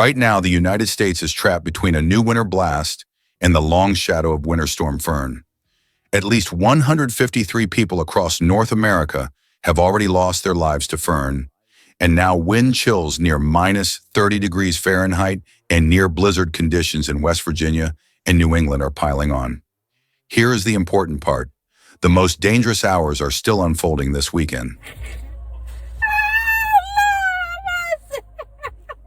Right now, the United States is trapped between a new winter blast and the long shadow of Winter Storm Fern. At least 153 people across North America have already lost their lives to Fern, and now wind chills near minus 30 degrees Fahrenheit and near blizzard conditions in West Virginia and New England are piling on. Here is the important part. The most dangerous hours are still unfolding this weekend.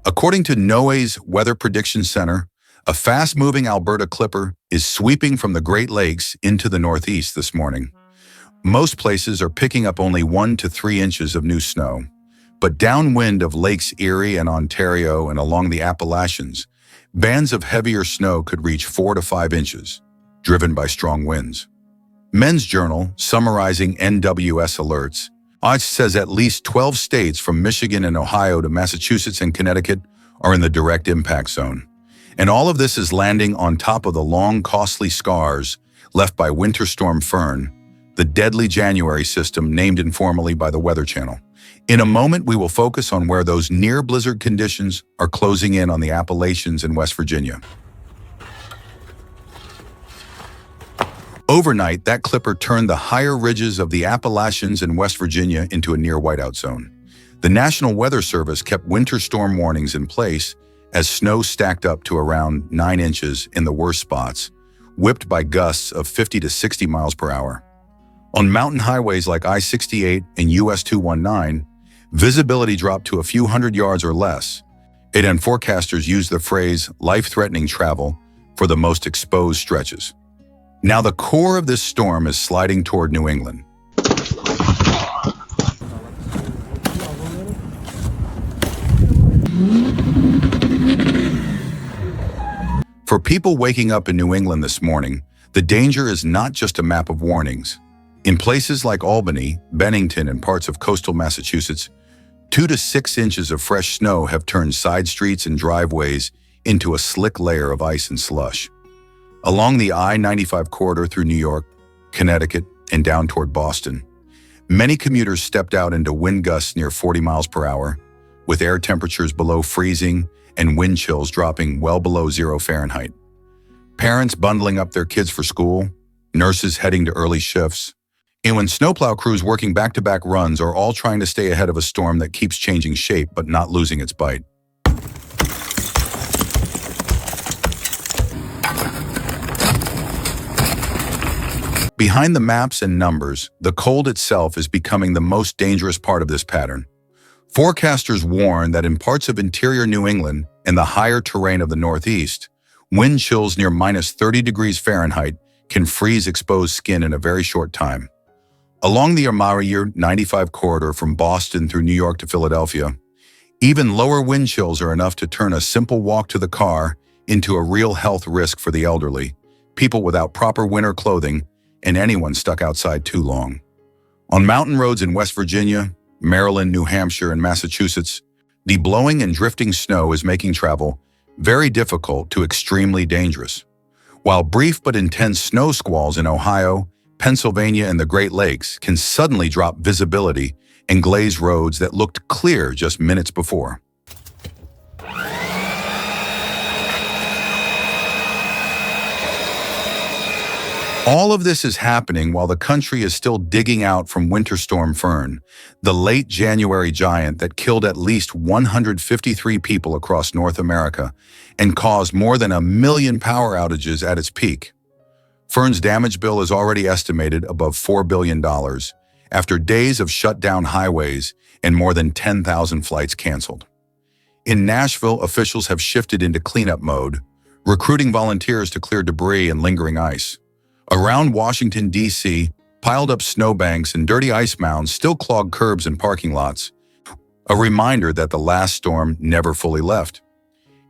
According to NOAA's Weather Prediction Center, a fast-moving Alberta clipper is sweeping from the Great Lakes into the northeast this morning. Most places are picking up only 1 to 3 inches of new snow, but downwind of Lakes Erie and Ontario and along the Appalachians, bands of heavier snow could reach 4 to 5 inches, driven by strong winds. Men's Journal, summarizing NWS alerts, says at least 12 states from Michigan and Ohio to Massachusetts and Connecticut are in the direct impact zone. And all of this is landing on top of the long, costly scars left by Winter Storm Fern, the deadly January system named informally by the Weather Channel. In a moment, we will focus on where those near-blizzard conditions are closing in on the Appalachians in West Virginia. Overnight, that clipper turned the higher ridges of the Appalachians in West Virginia into a near whiteout zone. The National Weather Service kept winter storm warnings in place as snow stacked up to around 9 inches in the worst spots, whipped by gusts of 50 to 60 miles per hour. On mountain highways like I-68 and US 219, visibility dropped to a few hundred yards or less. And forecasters used the phrase life-threatening travel for the most exposed stretches. Now the core of this storm is sliding toward New England. For people waking up in New England this morning, the danger is not just a map of warnings. In places like Albany, Bennington, and parts of coastal Massachusetts, 2 to 6 inches of fresh snow have turned side streets and driveways into a slick layer of ice and slush. Along the I-95 corridor through New York, Connecticut, and down toward Boston, many commuters stepped out into wind gusts near 40 miles per hour, with air temperatures below freezing and wind chills dropping well below 0 Fahrenheit. Parents bundling up their kids for school, nurses heading to early shifts, and when snowplow crews working back-to-back runs are all trying to stay ahead of a storm that keeps changing shape but not losing its bite. Behind the maps and numbers, the cold itself is becoming the most dangerous part of this pattern. Forecasters warn that in parts of interior New England and the higher terrain of the Northeast, wind chills near minus 30 degrees Fahrenheit can freeze exposed skin in a very short time. Along the I-95 corridor from Boston through New York to Philadelphia, even lower wind chills are enough to turn a simple walk to the car into a real health risk for the elderly, people without proper winter clothing, and anyone stuck outside too long. On mountain roads in West Virginia, Maryland, New Hampshire, and Massachusetts, the blowing and drifting snow is making travel very difficult to extremely dangerous, while brief but intense snow squalls in Ohio, Pennsylvania, and the Great Lakes can suddenly drop visibility and glaze roads that looked clear just minutes before. All of this is happening while the country is still digging out from Winter Storm Fern, the late January giant that killed at least 153 people across North America and caused more than 1 million power outages at its peak. Fern's damage bill is already estimated above $4 billion after days of shut down highways and more than 10,000 flights canceled. In Nashville, officials have shifted into cleanup mode, recruiting volunteers to clear debris and lingering ice. Around Washington, D.C., piled-up snowbanks and dirty ice mounds still clog curbs and parking lots, a reminder that the last storm never fully left.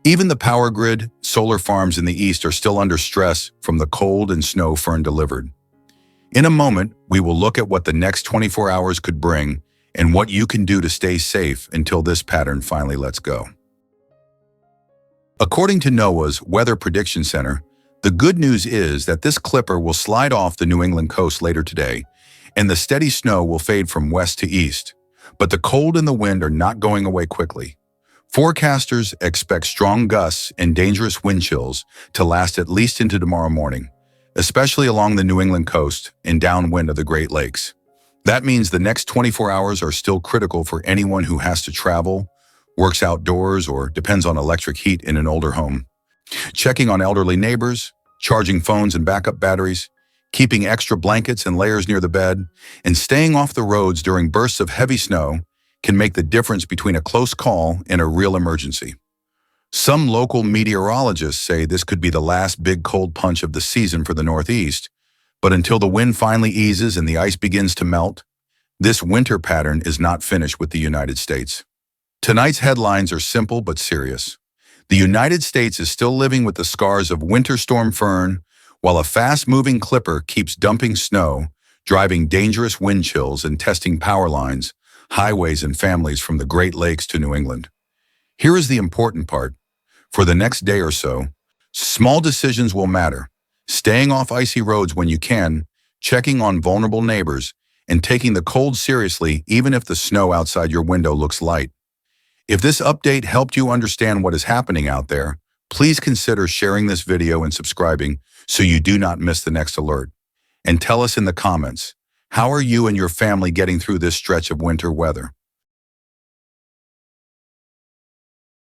Even the power grid, solar farms in the east are still under stress from the cold and snow Fern delivered. In a moment, we will look at what the next 24 hours could bring and what you can do to stay safe until this pattern finally lets go. According to NOAA's Weather Prediction Center, the good news is that this clipper will slide off the New England coast later today, and the steady snow will fade from west to east. But the cold and the wind are not going away quickly. Forecasters expect strong gusts and dangerous wind chills to last at least into tomorrow morning, especially along the New England coast and downwind of the Great Lakes. That means the next 24 hours are still critical for anyone who has to travel, works outdoors, or depends on electric heat in an older home. Checking on elderly neighbors, charging phones and backup batteries, keeping extra blankets and layers near the bed, and staying off the roads during bursts of heavy snow can make the difference between a close call and a real emergency. Some local meteorologists say this could be the last big cold punch of the season for the Northeast, but until the wind finally eases and the ice begins to melt, this winter pattern is not finished with the United States. Tonight's headlines are simple but serious. The United States is still living with the scars of Winter Storm Fern, while a fast-moving clipper keeps dumping snow, driving dangerous wind chills and testing power lines, highways, and families from the Great Lakes to New England. Here is the important part. For the next day or so, small decisions will matter. Staying off icy roads when you can, checking on vulnerable neighbors, and taking the cold seriously even if the snow outside your window looks light. If this update helped you understand what is happening out there, please consider sharing this video and subscribing so you do not miss the next alert. And tell us in the comments, how are you and your family getting through this stretch of winter weather?